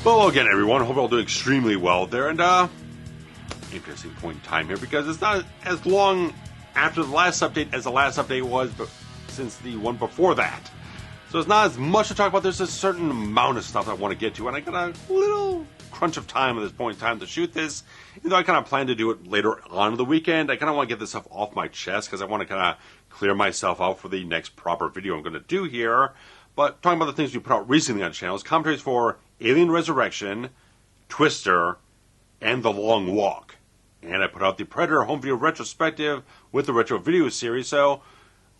Well, again, everyone, hope you're all doing extremely well there, and, interesting point in time here, because it's not as long after the last update as the last update was, but since the one before that. So it's not as much to talk about. There's a certain amount of stuff I want to get to, and I got a little crunch of time at this point in time to shoot this. Even though I kind of plan to do it later on in the weekend, I kind of want to get this stuff off my chest, because I want to kind of clear myself out for the next proper video I'm going to do here. But talking about the things we put out recently on the channel, is commentaries for Alien Resurrection, Twister, and The Long Walk. And I put out the Predator home video retrospective with the retro video series, so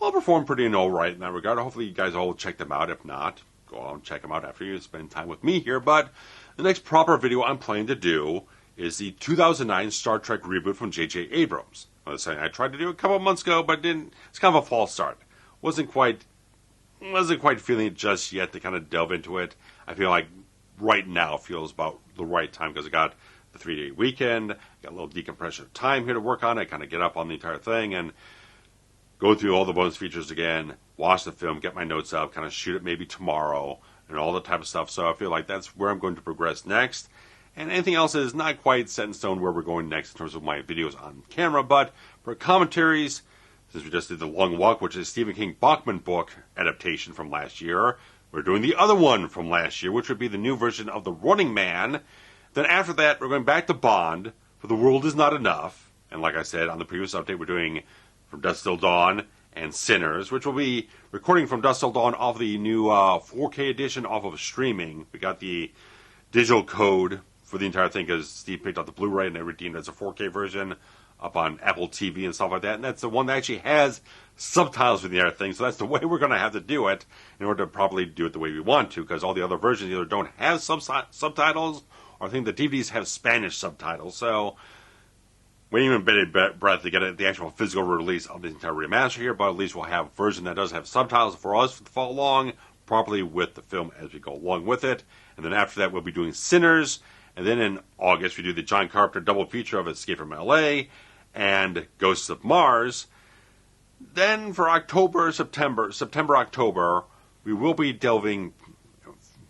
I'll perform pretty alright in that regard. Hopefully you guys all check them out. If not, go out and check them out after you spend time with me here. But the next proper video I'm planning to do is the 2009 Star Trek reboot from J.J. Abrams. I was saying I tried to do it a couple of months ago, but didn't. It's kind of a false start. Wasn't quite feeling it just yet to kind of delve into it. I feel like right now feels about the right time, because I got the 3-day weekend, got a little decompression of time here to work on it, kind of get up on the entire thing and go through all the bonus features again, watch the film, get my notes up, kind of shoot it maybe tomorrow, and all that type of stuff. So I feel like that's where I'm going to progress next. And anything else is not quite set in stone where we're going next in terms of my videos on camera. But for commentaries, since we just did The Long Walk, which is a Stephen King Bachman book adaptation from last year, we're doing the other one from last year, which would be the new version of The Running Man. Then after that, we're going back to Bond for The World Is Not Enough. And like I said on the previous update, we're doing From Dusk Till Dawn and Sinners, which will be recording From Dusk Till Dawn off the new 4K edition off of streaming. We got the digital code for the entire thing because Steve picked up the Blu-ray and they redeemed it as a 4K version up on Apple TV and stuff like that. And that's the one that actually has subtitles for the entire thing. So that's the way we're going to have to do it in order to properly do it the way we want to, because all the other versions either don't have subtitles, or I think the DVDs have Spanish subtitles. So waiting a bit breath to get the actual physical release of the entire remaster here, but at least we'll have a version that does have subtitles for us to follow along properly with the film as we go along with it. And then after that, we'll be doing Sinners. And then in August, we do the John Carpenter double feature of Escape from L.A. and Ghosts of Mars. Then for September, October, we will be delving.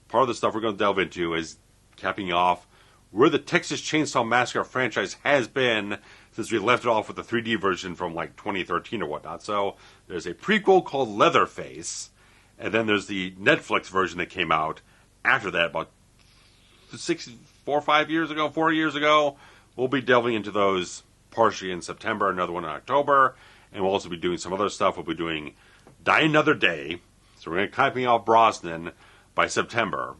Part of the stuff we're going to delve into is capping off where the Texas Chainsaw Massacre franchise has been since we left it off with the 3D version from like 2013 or whatnot. So there's a prequel called Leatherface, and then there's the Netflix version that came out after that about 4 years ago. We'll be delving into those partially in September, another one in October, and we'll also be doing some other stuff. We'll be doing Die Another Day, so we're going to copy off Brosnan by September,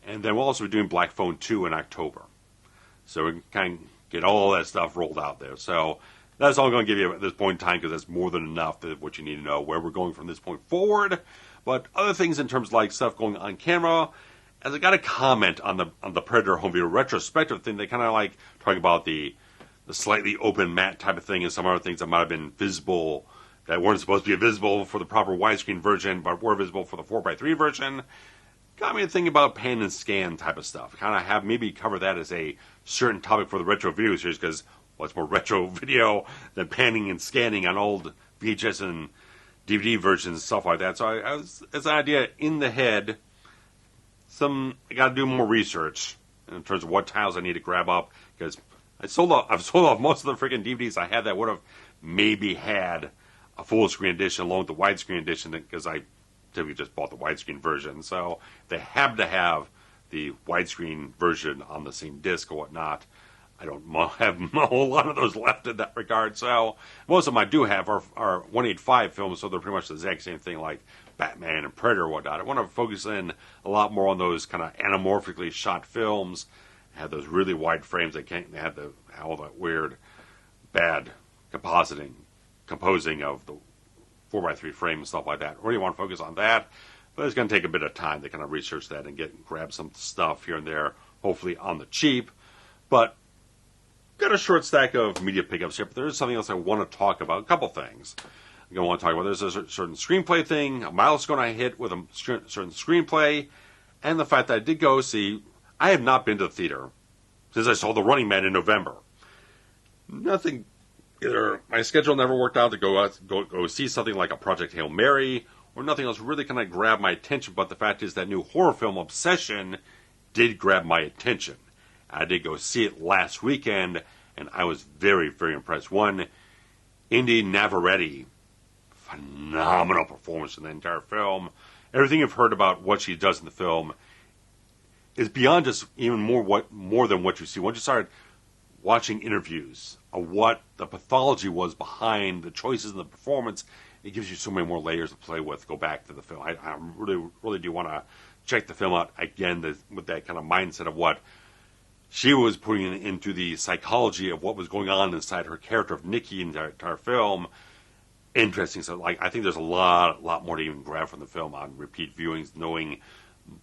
and then we'll also be doing Black Phone 2 in October. So we can kind of get all that stuff rolled out there. So that's all I'm going to give you at this point in time, because that's more than enough of what you need to know where we're going from this point forward. But other things in terms of like stuff going on camera, as I got a comment on the Predator home video retrospective thing, they kind of like talking about the slightly open matte type of thing and some other things that might have been visible that weren't supposed to be visible for the proper widescreen version, but were visible for the 4:3 version. Got me to thinking about pan and scan type of stuff. Kind of have maybe cover that as a certain topic for the retro video series, because what's more retro video than panning and scanning on old VHS and DVD versions and stuff like that. So I was, as an idea in the head, I got to do more research in terms of what titles I need to grab up, because I've sold off most of the freaking DVDs I had that would have maybe had a full screen edition along with the widescreen edition, because I typically just bought the widescreen version. So they have to have the widescreen version on the same disc or whatnot. I don't have a whole lot of those left in that regard. So most of them I do have are 185 films, so they're pretty much the exact same thing like Batman and Predator and whatnot. I want to focus in a lot more on those kind of anamorphically shot films, have those really wide frames. They have all that weird, bad composing of the 4:3 frame and stuff like that. Really want to focus on that, but it's going to take a bit of time to kind of research that and grab some stuff here and there, hopefully on the cheap. But got a short stack of media pickups here, but there is something else I want to talk about. A couple things I'm going to want to talk about. There's a certain screenplay thing, a milestone I hit with a certain screenplay, and the fact that I did go see. I have not been to the theater since I saw The Running Man in November. Nothing. Either my schedule never worked out to go see something like a Project Hail Mary, or nothing else really kind of grabbed my attention. But the fact is that new horror film Obsession did grab my attention. I did go see it last weekend, and I was very, very impressed. One, Indy Navarrete, phenomenal performance in the entire film. Everything you've heard about what she does in the film is beyond just even more than what you see. Once you start watching interviews of what the pathology was behind the choices in the performance, it gives you so many more layers to play with. Go back to the film. I really, really do want to check the film out again with that kind of mindset of what she was putting into the psychology of what was going on inside her character of Nikki in the entire film. Interesting. So, like, I think there's a lot more to even grab from the film on repeat viewings, knowing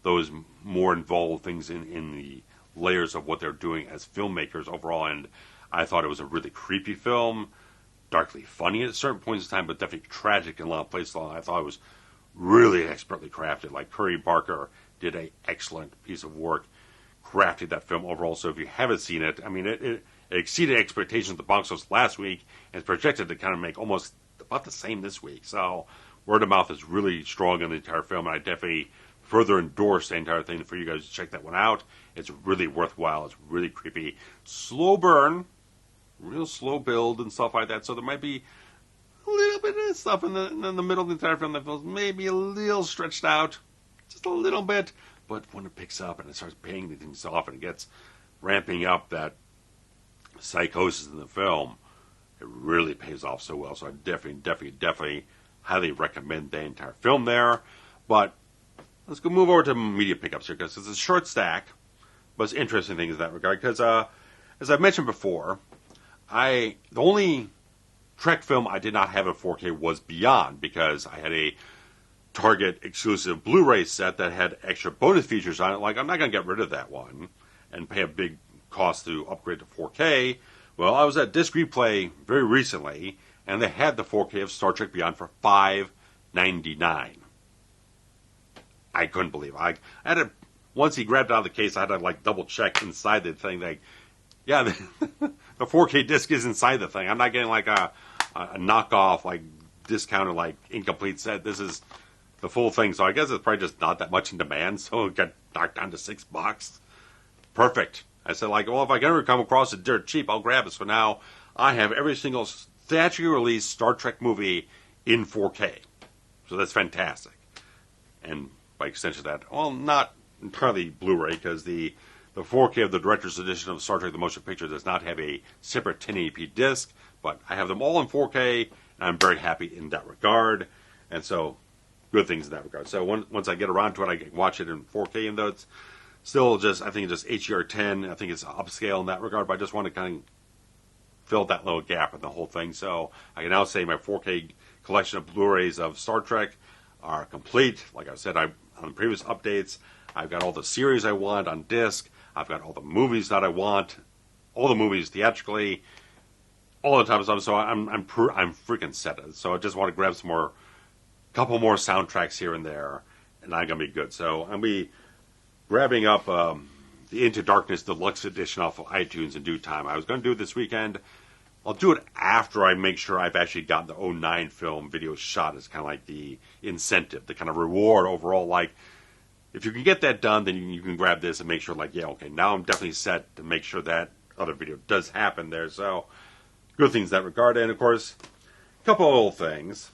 those more involved things in the layers of what they're doing as filmmakers overall. And I thought it was a really creepy film, darkly funny at certain points in time, but definitely tragic in a lot of places. I thought it was really expertly crafted. Like, Curry Barker did an excellent piece of work crafting that film overall. So if you haven't seen it, I mean, it exceeded expectations at the box office last week and is projected to kind of make almost about the same this week. So word of mouth is really strong in the entire film, and I definitely further endorse the entire thing for you guys to check that one out. It's really worthwhile. It's really creepy. Slow burn, real slow build and stuff like that. So there might be a little bit of stuff in the middle of the entire film that feels maybe a little stretched out, just a little bit. But when it picks up and it starts paying things off and it gets ramping up that psychosis in the film, it really pays off so well. So I definitely highly recommend the entire film there. But let's go move over to media pickups here, because it's a short stack, but it's interesting things in that regard. Because as I've mentioned before, the only Trek film I did not have in 4K was Beyond, because I had a Target exclusive Blu-ray set that had extra bonus features on it. Like, I'm not going to get rid of that one and pay a big cost to upgrade to 4K. Well, I was at Disc Replay very recently, and they had the 4K of Star Trek Beyond for $5.99. I couldn't believe it. I had to, once he grabbed it out of the case, I had to like double check inside the thing. Like, yeah, the 4K disc is inside the thing. I'm not getting like a knockoff, like discounted, like incomplete set. This is the full thing. So I guess it's probably just not that much in demand. So it got knocked down to $6. Perfect. I said, like, well, if I can ever come across it dirt cheap, I'll grab it. So now I have every single theatrically released Star Trek movie in 4K. So that's fantastic. And by extension of that, well, not entirely Blu-ray, because the 4K of the director's edition of Star Trek The Motion Picture does not have a separate 1080p disc, but I have them all in 4K, and I'm very happy in that regard. And so, good things in that regard. So once I get around to it, I can watch it in 4K, even though it's still just, I think it's just HDR10. I think it's upscale in that regard, but I just want to kind of fill that little gap in the whole thing. So I can now say my 4K collection of Blu-rays of Star Trek are complete. Like I said, on the previous updates, I've got all the series I want on disc. I've got all the movies that I want, all the movies theatrically, all the type of stuff. So I'm freaking set. So I just want to grab couple more soundtracks here and there, and I'm gonna be good. So I'll be grabbing up the Into Darkness Deluxe Edition off of iTunes in due time. I was going to do it this weekend. I'll do it after I make sure I've actually gotten the 09 film video shot. It's kind of like the incentive, the kind of reward overall. Like, if you can get that done, then you can grab this and make sure, like, yeah, okay, now I'm definitely set to make sure that other video does happen there. So, good things in that regard. And, of course, a couple of little things.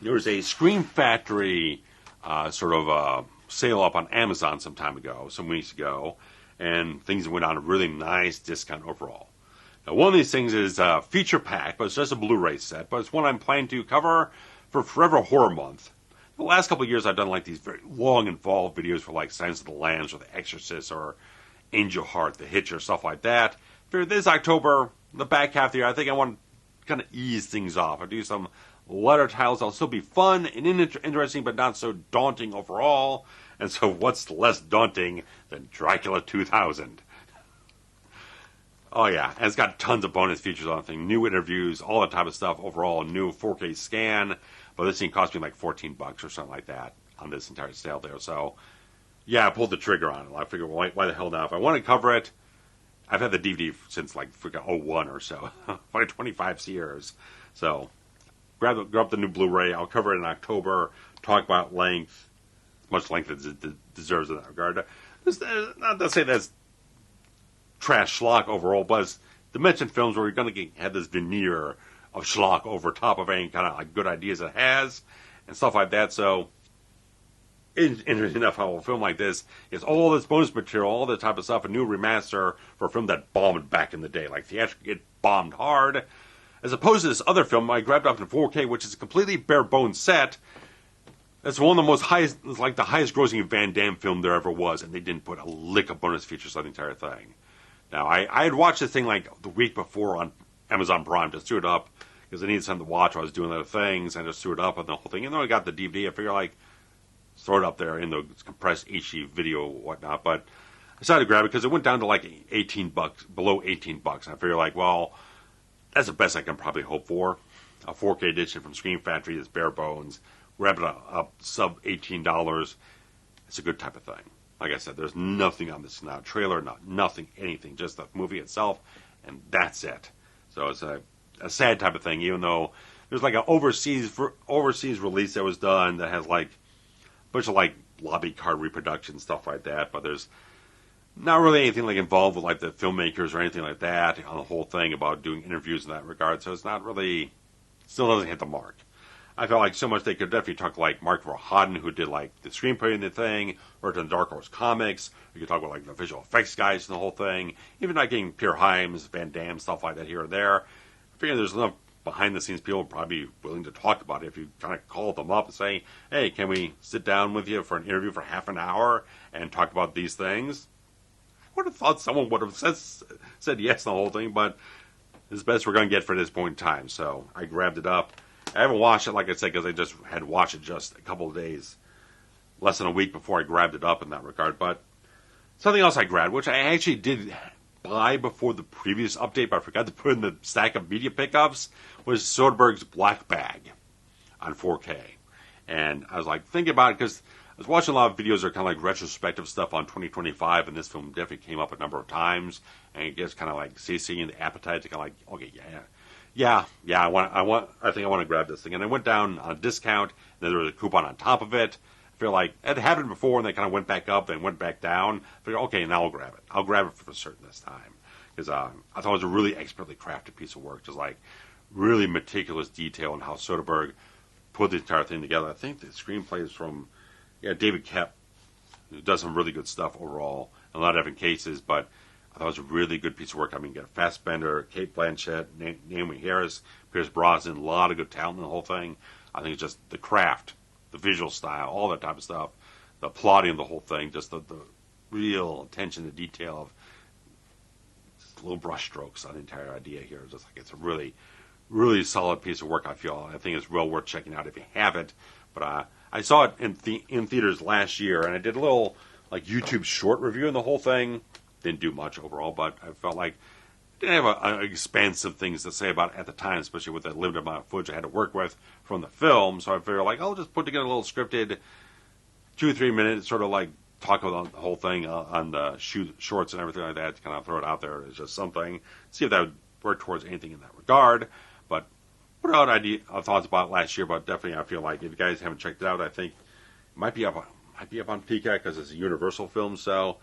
There was a Scream Factory sale up on Amazon some weeks ago, and things went on a really nice discount overall. Now, one of these things is feature pack, but it's just a Blu-ray set, but it's one I'm planning to cover for Forever Horror Month. The last couple of years, I've done like these very long, involved videos for like Silence of the Lambs or The Exorcist or Angel Heart, The Hitch, or stuff like that. For this October, the back half of the year, I think I want to kind of ease things off. I'll do some letter titles that'll still be fun and interesting, but not so daunting overall. And so what's less daunting than Dracula 2000? Oh, yeah. And it's got tons of bonus features on the thing. New interviews, all that type of stuff. Overall, a new 4K scan. But this thing cost me like $14 or something like that on this entire sale there. So, yeah, I pulled the trigger on it. I figured, well, why the hell now? If I want to cover it, I've had the DVD since like freaking 01 or so. Like 25 years. So, grab the new Blu-ray. I'll cover it in October. Talk about length. Much length as it deserves in that regard. Not to say that's trash schlock overall, but it's Dimension films where you're going to have this veneer of schlock over top of any kind of like good ideas it has and stuff like that. So, interesting enough, how a film like this is all this bonus material, all this type of stuff, a new remaster for a film that bombed back in the day. Like theatrically, it bombed hard. As opposed to this other film I grabbed up in 4K, which is a completely bare bones set. It's one of the most highest, like the highest grossing Van Damme film there ever was, and they didn't put a lick of bonus features on the entire thing. Now, I had watched this thing like the week before on Amazon Prime, just threw it up, because I needed something to watch while I was doing other things, and I just threw it up and the whole thing. And then I got the DVD, I figured like, throw it up there in the compressed HD video and whatnot, but I decided to grab it because it went down to like $18, below $18. And I figured like, well, that's the best I can probably hope for. A 4K edition from Screen Factory that's bare bones, grab it up sub $18. It's a good type of thing. Like I said, there's nothing on this, not a trailer, nothing, anything, just the movie itself, and that's it. So it's a sad type of thing, even though there's like an overseas release that was done that has like a bunch of like lobby card reproduction, stuff like that, but there's not really anything like involved with like the filmmakers or anything like that on the whole thing about doing interviews in that regard, so it's not really, still doesn't hit the mark. I felt like so much they could definitely talk to like Mark Verhoeven, who did like the screenplay in the thing, or to Dark Horse Comics. You could talk about like the visual effects guys and the whole thing. Even like getting Pierre Hyams, Van Damme, stuff like that here or there. I figure there's enough behind the scenes people probably willing to talk about it if you kind of call them up and say, hey, can we sit down with you for an interview for half an hour and talk about these things? I would have thought someone would have said yes to the whole thing, but it's the best we're going to get for this point in time. So I grabbed it up. I haven't watched it, like I said, because I just had watched it just a couple of days, less than a week before I grabbed it up in that regard. But something else I grabbed, which I actually did buy before the previous update, but I forgot to put in the stack of media pickups, was Soderbergh's Black Bag on 4K. And I was like thinking about it because I was watching a lot of videos that are kind of like retrospective stuff on 2025, and this film definitely came up a number of times, and it gets kind of like satiating the appetite to kind of like, okay, yeah, I think I want to grab this thing. And I went down on a discount, and then there was a coupon on top of it. I feel like it happened before, and they kind of went back up, then went back down. I figured, okay, now I'll grab it. I'll grab it for certain this time. Because I thought it was a really expertly crafted piece of work, just like really meticulous detail in how Soderbergh put the entire thing together. I think the screenplay is from David Koepp, who does some really good stuff overall in a lot of different cases, but I thought it was a really good piece of work. I mean, you got Fassbender, Kate Blanchett, Naomi Harris, Pierce Brosnan, a lot of good talent in the whole thing. I think it's just the craft, the visual style, all that type of stuff, the plotting of the whole thing, just the real attention to detail of just little brush strokes on the entire idea here. Just like it's a really, really solid piece of work, I feel. I think it's well worth checking out if you haven't. But I saw it in theaters last year, and I did a little like YouTube short review on the whole thing. Didn't do much overall, but I felt like I didn't have an expansive things to say about it at the time, especially with the limited amount of footage I had to work with from the film. So I figured like I'll just put together a little scripted 2-3 minutes, sort of like talk about the whole thing on the shorts and everything like that, to kind of throw it out there as just something, see if that would work towards anything in that regard. But put out thoughts about it last year, but definitely I feel like if you guys haven't checked it out, I think it might be up on Peacock because it's a Universal film, so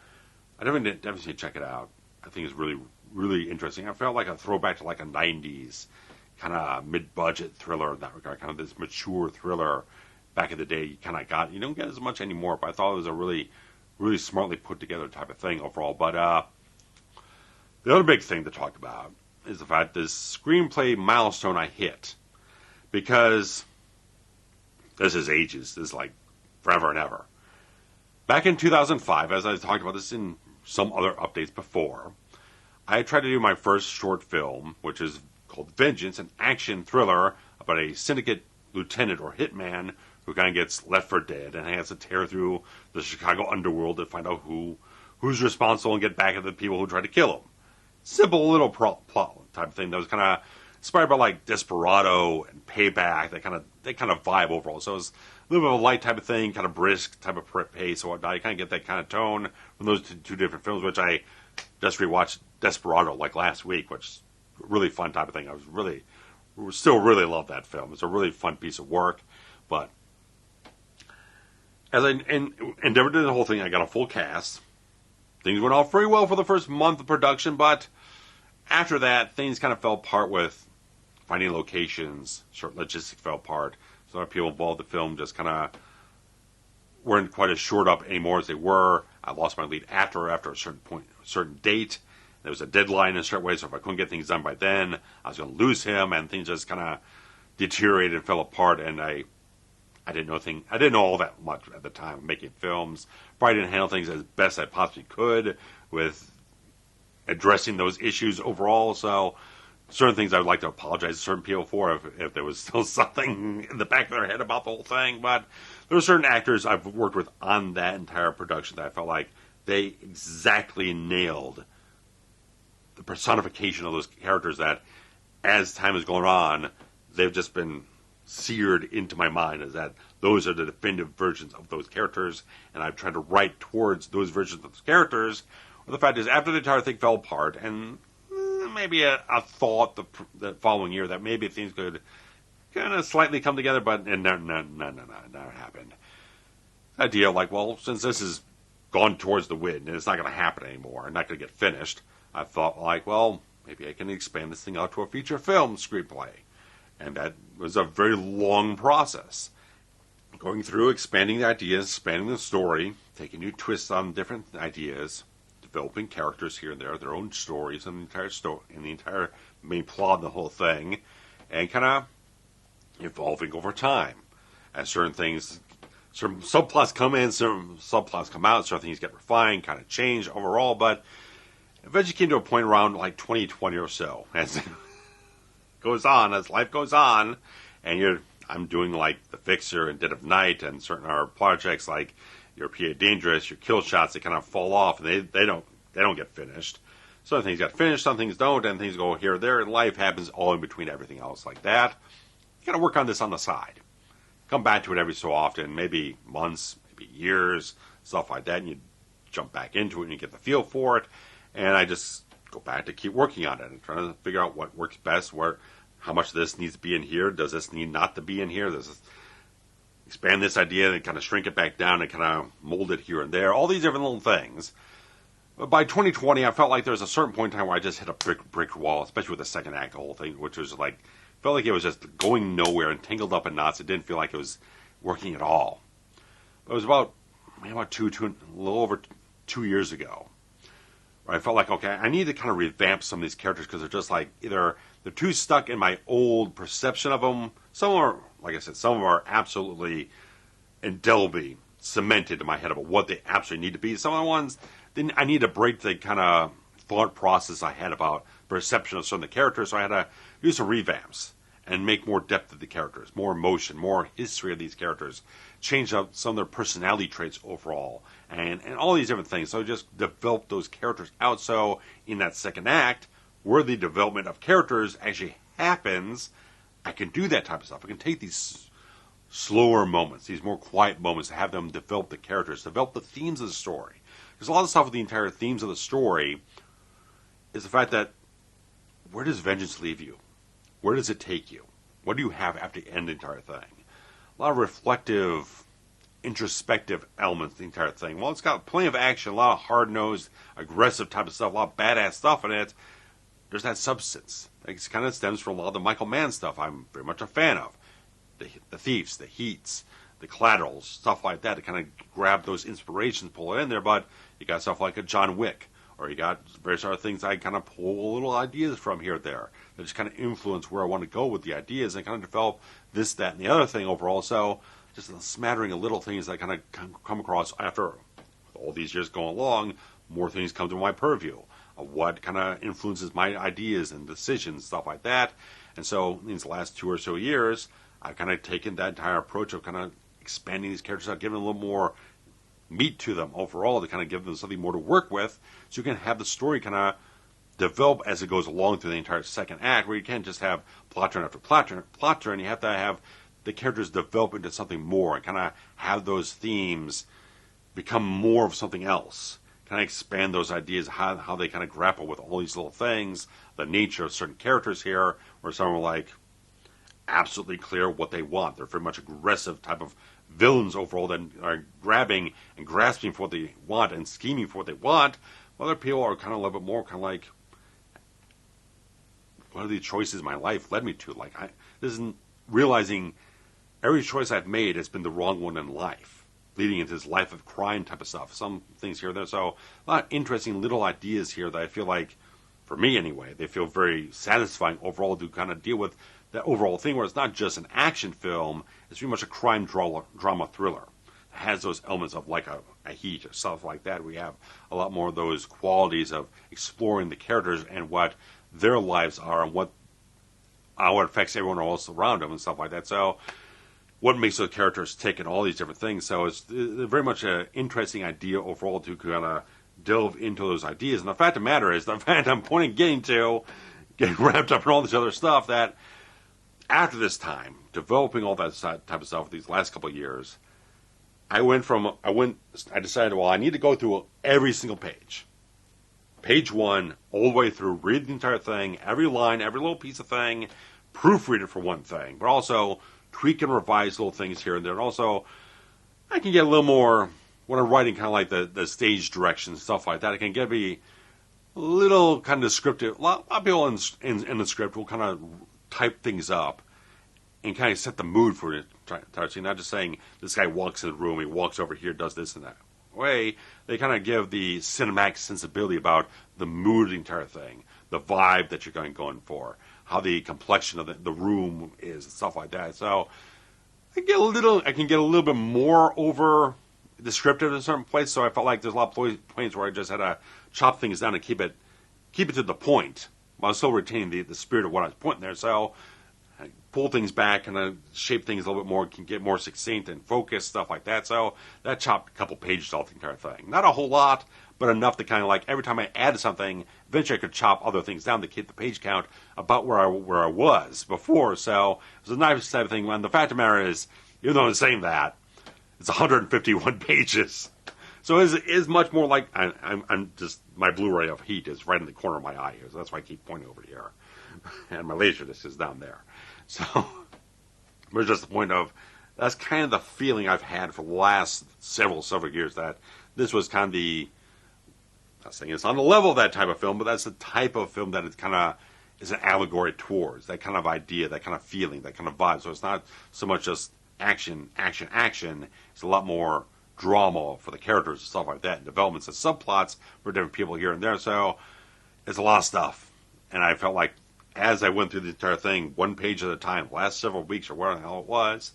I definitely check it out. I think it's really, really interesting. I felt like a throwback to like a 90s kind of mid-budget thriller in that regard, kind of this mature thriller back in the day you don't get as much anymore, but I thought it was a really, really smartly put together type of thing overall. But the other big thing to talk about is the fact this screenplay milestone I hit, because this is ages, this is like forever and ever. Back in 2005, as I talked about this in some other updates before, I tried to do my first short film, which is called Vengeance, an action thriller about a syndicate lieutenant or hitman who kind of gets left for dead and has to tear through the Chicago underworld to find out who's responsible and get back at the people who tried to kill him. Simple little plot type of thing that was kind of inspired by like Desperado and Payback. They kind of vibe overall. So it was a little bit of a light type of thing, kind of brisk type of pace and whatnot. You kind of get that kind of tone from those two different films, which I just rewatched Desperado like last week, which is a really fun type of thing. Still really love that film. It's a really fun piece of work. But as I endeavored to do the whole thing, I got a full cast. things went off very well for the first month of production, but after that, things kind of fell apart with finding locations. Short logistics fell apart. So a lot of people involved in the film just kind of weren't quite as shored up anymore as they were. I lost my lead after a certain point, a certain date. There was a deadline in a certain way, so if I couldn't get things done by then, I was going to lose him, and things just kind of deteriorated and fell apart. And I didn't know all that much at the time of making films. Probably didn't handle things as best I possibly could with addressing those issues overall. So certain things I would like to apologize to certain people for if there was still something in the back of their head about the whole thing. But there were certain actors I've worked with on that entire production that I felt like they exactly nailed the personification of those characters that, as time has gone on, they've just been seared into my mind as that those are the definitive versions of those characters, and I've tried to write towards those versions of those characters. Well, the fact is, after the entire thing fell apart, and maybe a thought the following year that maybe things could kind of slightly come together, but no, never happened. The idea like, well, since this has gone towards the wind and it's not going to happen anymore, not going to get finished, I thought, like, well, maybe I can expand this thing out to a feature film screenplay. And that was a very long process. Going through, expanding the ideas, expanding the story, taking new twists on different ideas, developing characters here and there, their own stories, and the entire story, and the entire main plot of the whole thing, and kind of evolving over time. As certain things, certain subplots come in, certain subplots come out, certain things get refined, kind of change overall, but eventually came to a point around like 2020 or so, as it goes on, as life goes on, and I'm doing like The Fixer and Dead of Night and certain other projects like your PA Dangerous, your Kill Shots, they kind of fall off and they don't get finished. Some things get finished, some things don't, and things go here or there, and life happens all in between everything else like that. You gotta work on this on the side. Come back to it every so often, maybe months, maybe years, stuff like that, and you jump back into it and you get the feel for it. And I just go back to keep working on it and trying to figure out what works best, how much of this needs to be in here, does this need not to be in here, does this expand this idea and kind of shrink it back down and kind of mold it here and there, all these different little things. But by 2020, I felt like there was a certain point in time where I just hit a brick wall, especially with the second act, the whole thing, which was like, felt like it was just going nowhere and tangled up in knots. It didn't feel like it was working at all. But it was about a little over 2 years ago, where I felt like, okay, I need to kind of revamp some of these characters because they're just like, either they're too stuck in my old perception of them. Some are, like I said, some are absolutely indelibly cemented in my head about what they absolutely need to be. Some of the ones, then I need to break the kind of thought process I had about perception of some of the characters, so I had to do some revamps and make more depth of the characters, more emotion, more history of these characters, change up some of their personality traits overall, and all these different things. So just develop those characters out so in that second act, where the development of characters actually happens, I can do that type of stuff. I can take these slower moments, these more quiet moments, to have them develop the characters, develop the themes of the story. There's a lot of stuff with the entire themes of the story is the fact that, where does vengeance leave you? Where does it take you? What do you have after you end the entire thing? A lot of reflective, introspective elements to the entire thing. Well, it's got plenty of action, a lot of hard-nosed, aggressive type of stuff, a lot of badass stuff in it. There's that substance. It kind of stems from a lot of the Michael Mann stuff I'm very much a fan of. The Thieves, the Heats, the Collaterals, stuff like that, to kind of grab those inspirations, pull it in there. But you got stuff like a John Wick, or you got various other things I kind of pull little ideas from here or there that just kind of influence where I want to go with the ideas and kind of develop this, that, and the other thing overall. So just a smattering of little things that kind of come across after all these years going along, more things come to my purview of what kind of influences my ideas and decisions, stuff like that. And so in these last 2 or so years, I've kind of taken that entire approach of kind of expanding these characters out, giving them a little more meat to them overall, to kind of give them something more to work with, so you can have the story kind of develop as it goes along through the entire second act, where you can't just have plot turn after plot turn. You have to have the characters develop into something more and kind of have those themes become more of something else. Kind of expand those ideas, how they kind of grapple with all these little things, the nature of certain characters here, where some are like absolutely clear what they want. They're very much aggressive type of villains overall that are grabbing and grasping for what they want and scheming for what they want. Other people are kind of a little bit more kind of like, what are the choices my life led me to? Like, this isn't realizing every choice I've made has been the wrong one in life, leading into this life of crime type of stuff. Some things here and there. So a lot of interesting little ideas here that I feel like, for me anyway, they feel very satisfying overall to kind of deal with that overall thing where it's not just an action film, it's pretty much a crime drama thriller. It has those elements of like a Heat or stuff like that. We have a lot more of those qualities of exploring the characters and what their lives are and how it affects everyone else around them and stuff like that. So what makes those characters tick and all these different things. So it's very much an interesting idea overall to kind of delve into those ideas. And the fact of the matter is, the fact I'm getting wrapped up in all this other stuff, that after this time, developing all that type of stuff these last couple of years, I decided, well, I need to go through every single page. Page one, all the way through, read the entire thing, every line, every little piece of thing, proofread it for one thing, but also tweak and revise little things here and there. And also, I can get a little more, when I'm writing kind of like the stage direction, stuff like that, I can be a little kind of descriptive. A lot of people in the script will kind of type things up and kind of set the mood for it. Not just saying, this guy walks in the room, he walks over here, does this and that. Way, they kind of give the cinematic sensibility about the mood of the entire thing, the vibe that you're going for, how the complexion of the room is, and stuff like that. So I can get a little bit more over descriptive in certain places. So I felt like there's a lot of points where I just had to chop things down and keep it to the point, while still retaining the spirit of what I was pointing there. So I pull things back and I shape things a little bit more, can get more succinct and focused, stuff like that. So that chopped a couple pages off the entire thing. Not a whole lot, but enough to kind of like every time I added something, eventually I could chop other things down to keep the page count about where I was before. So it was a nice type of thing. And the fact of the matter is, even though I'm saying that, it's 151 pages. So it is much more like I'm just, my Blu-ray of Heat is right in the corner of my eye here. So that's why I keep pointing over here. And my Laserdisc is down there. So, it's just the point of, that's kind of the feeling I've had for the last several years, that this was kind of I'm not saying it's on the level of that type of film, but that's the type of film that it kind of is an allegory towards, that kind of idea, that kind of feeling, that kind of vibe. So it's not so much just action. It's a lot more drama for the characters and stuff like that, and developments and subplots for different people here and there. So it's a lot of stuff. And I felt like, as I went through the entire thing, one page at a time, last several weeks or whatever the hell it was,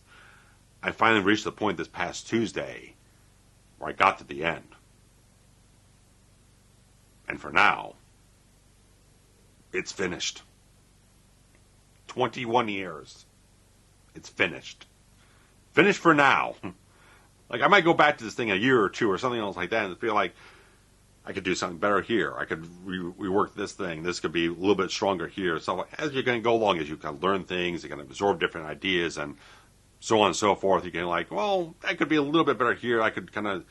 I finally reached the point this past Tuesday where I got to the end. And for now, it's finished. 21 years. It's finished. Finished for now. Like, I might go back to this thing a year or two or something else like that and feel like I could do something better here. I could rework this thing. This could be a little bit stronger here. So as you're going to go along, as you kind of learn things, you're going to absorb different ideas and so on and so forth, you can like, well, that could be a little bit better here. I could kind of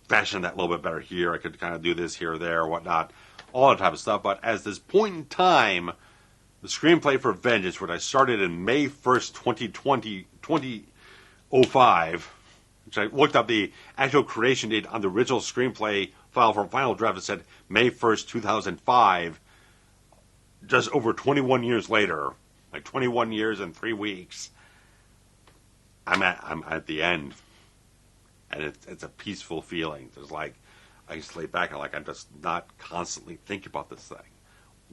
fashion that a little bit better here. I could kind of do this here or there, whatnot, all that type of stuff. But as this point in time, the Screenplay for Vengeance, which I started in May 1st, 2005, which I looked up the actual creation date on the original screenplay file for Final Draft, it said May 1st, 2005. Just over 21 years later, like 21 years and 3 weeks, I'm at the end, and it's a peaceful feeling. There's like, I can lay back and like, I'm just not constantly thinking about this thing.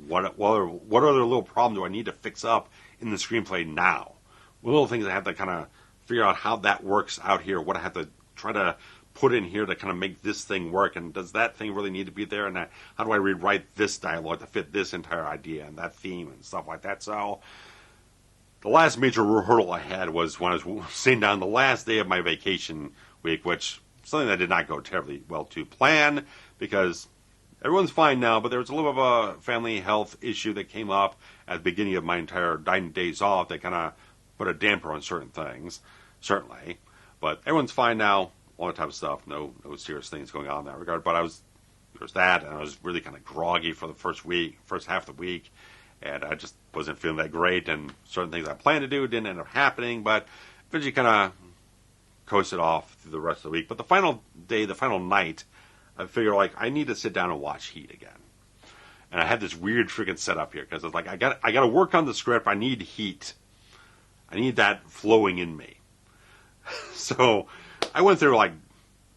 What other little problem do I need to fix up in the screenplay now? What little things I have to kind of figure out how that works out here, what I have to try to put in here to kind of make this thing work, and does that thing really need to be there, and how do I rewrite this dialogue to fit this entire idea and that theme and stuff like that. So the last major hurdle I had was when I was sitting down the last day of my vacation week, which something that did not go terribly well to plan, because everyone's fine now, but there was a little bit of a family health issue that came up at the beginning of my entire 9 days off that kind of put a damper on certain things, certainly. But everyone's fine now, all that type of stuff, no serious things going on in that regard. But there was that, and I was really kind of groggy for the first half of the week, and I just wasn't feeling that great, and certain things I planned to do didn't end up happening, but eventually kind of coasted off through the rest of the week. But the final day, the final night, I figure, like, I need to sit down and watch Heat again. And I had this weird freaking setup here because it's like I got to work on the script. I need heat. I need that flowing in me. So I went through like,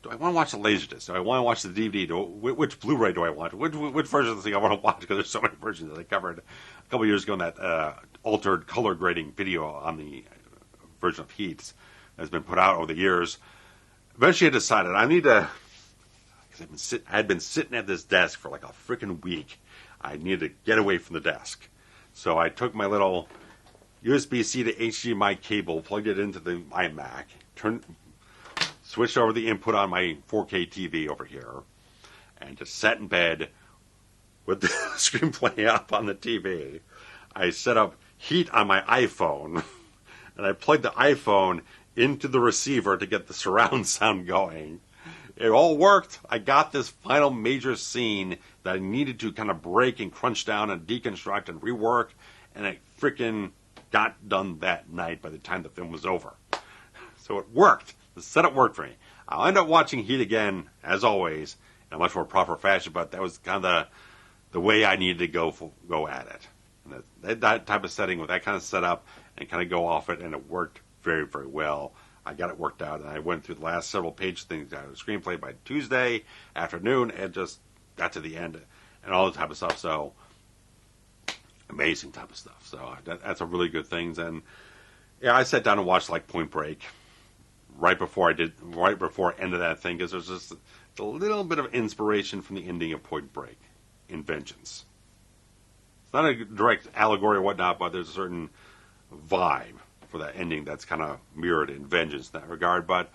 do I want to watch the Laserdisc? Do I want to watch the DVD? Which Blu-ray do I want? Which version of the thing I want to watch? Because there's so many versions that I covered a couple of years ago in that altered color grading video on the version of Heat that's been put out over the years. Eventually, I decided I need to. Because I had been sitting at this desk for like a freaking week. I needed to get away from the desk. So I took my little USB-C to HDMI cable, plugged it into the iMac, switched over the input on my 4K TV over here, and just sat in bed with the screenplay up on the TV. I set up Heat on my iPhone, and I plugged the iPhone into the receiver to get the surround sound going. It all worked. I got this final major scene that I needed to kind of break and crunch down and deconstruct and rework, and it freaking got done that night by the time the film was over. So it worked. The setup worked for me. I'll end up watching Heat again, as always, in a much more proper fashion, but that was kind of the way I needed to go at it. And that type of setting with that kind of setup and kind of go off it, and it worked very, very well. I got it worked out, and I went through the last several page things out of the screenplay by Tuesday afternoon, and just got to the end and all that type of stuff. So amazing type of stuff. So that's a really good thing. And yeah, I sat down and watched like Point Break right before I ended that thing, because there's just a little bit of inspiration from the ending of Point Break in Vengeance. It's not a direct allegory or whatnot, but there's a certain vibe for that ending that's kind of mirrored in Vengeance in that regard. But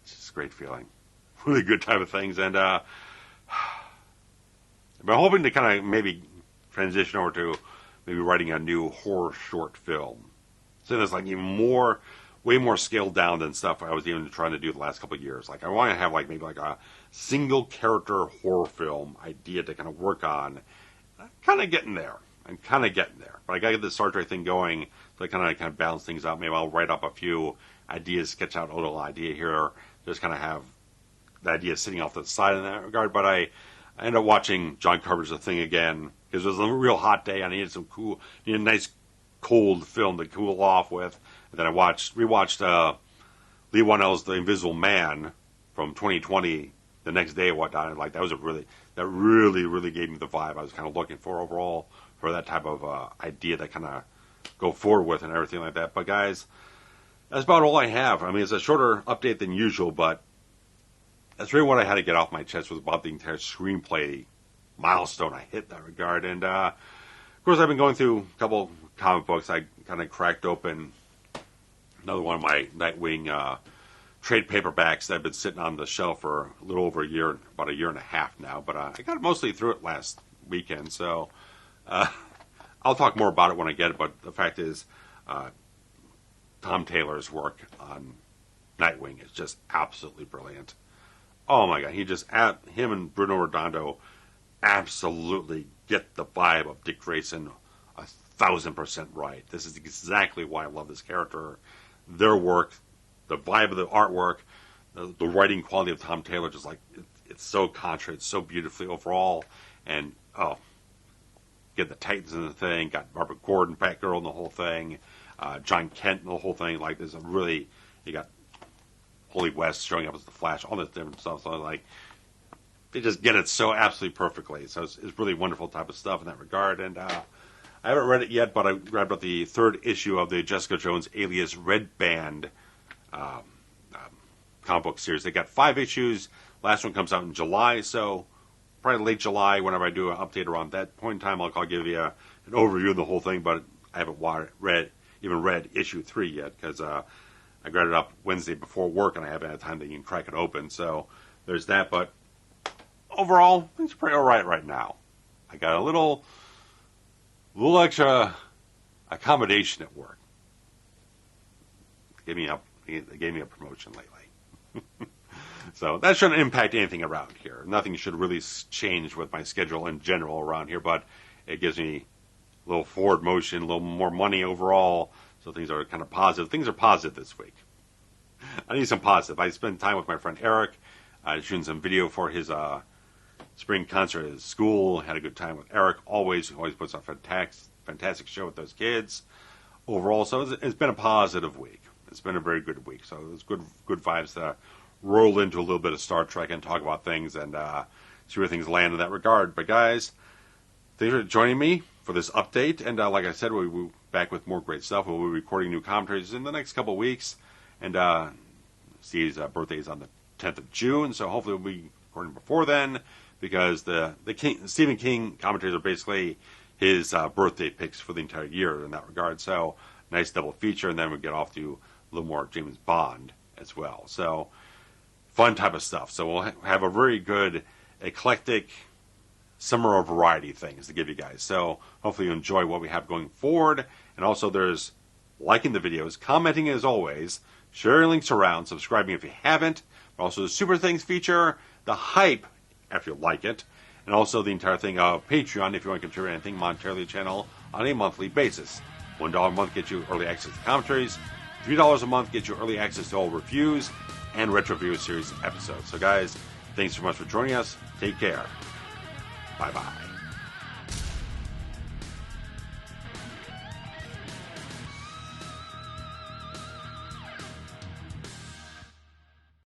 it's just a great feeling. Really good type of things. And I'm hoping to kind of maybe transition over to maybe writing a new horror short film. So it's like way more scaled down than stuff I was even trying to do the last couple of years. Like I want to have like maybe like a single character horror film idea to kind of work on. I'm kind of getting there. But I got to get this Star Trek thing going, so I kind of balance things out. Maybe I'll write up a few ideas, sketch out a little idea here, just kind of have the idea sitting off to the side in that regard. But I ended up watching John Carpenter's The Thing again, because it was a real hot day. I needed a nice cold film to cool off with. And then I rewatched Lee Whannell's The Invisible Man from 2020 the next day and whatnot. And like that really gave me the vibe I was kind of looking for overall, for that type of idea to kind of go forward with and everything like that. But guys, that's about all I have. I mean, it's a shorter update than usual, but that's really what I had to get off my chest, was about the entire screenplay milestone I hit in that regard. And of course, I've been going through a couple comic books. I kind of cracked open another one of my Nightwing trade paperbacks that have been sitting on the shelf for a little over about a year and a half now. But I got mostly through it last weekend, so I'll talk more about it when I get it. But the fact is, Tom Taylor's work on Nightwing is just absolutely brilliant. Oh my God, him and Bruno Redondo absolutely get the vibe of Dick Grayson 1,000% right. This is exactly why I love this character. Their work, the vibe of the artwork, the writing quality of Tom Taylor, just like it's so contrite, so beautifully overall. And get the Titans in the thing, got Barbara Gordon, Batgirl in the whole thing, John Kent in the whole thing. Like there's you got Holy West showing up as the Flash, all this different stuff. So like they just get it so absolutely perfectly. So it's really wonderful type of stuff in that regard. And I haven't read it yet, but I read about the third issue of the Jessica Jones alias Red Band comic book series. They got 5 issues. Last one comes out in July, so probably late July, whenever I do an update around that point in time, I'll give you an overview of the whole thing, but I haven't even read issue 3 yet, because I got it up Wednesday before work, and I haven't had time to even crack it open, so there's that. But overall, things are pretty alright now. I got a little extra accommodation at work. They gave me a promotion lately. So that shouldn't impact anything around here. Nothing should really change with my schedule in general around here, but it gives me a little forward motion, a little more money overall, so things are kind of positive. Things are positive this week. I need some positive. I spent time with my friend Eric. Shooting some video for his spring concert at his school. Had a good time with Eric. Always puts on a fantastic show with those kids. Overall, so it's been a positive week. It's been a very good week. So it's good vibes to roll into a little bit of Star Trek and talk about things and see where things land in that regard. But guys, thanks for joining me for this update. And like I said, we'll be back with more great stuff. We'll be recording new commentaries in the next couple of weeks. And Steve's birthday is on the 10th of June, so hopefully we'll be recording before then, because the Stephen King commentaries are basically his birthday picks for the entire year in that regard. So nice double feature, and then we get off to a little more James Bond as well. So fun type of stuff. So we'll have a very good eclectic summer of variety things to give you guys. So hopefully you enjoy what we have going forward. And also there's liking the videos, commenting as always, sharing links around, subscribing if you haven't. Also the Super Things feature, the hype after you like it, and also the entire thing of Patreon if you want to contribute anything monetarily to the channel on a monthly basis. $1 a month gets you early access to commentaries. $3 a month gets you early access to all reviews and Retro Review Series episodes. So guys, thanks so much for joining us. Take care. Bye-bye.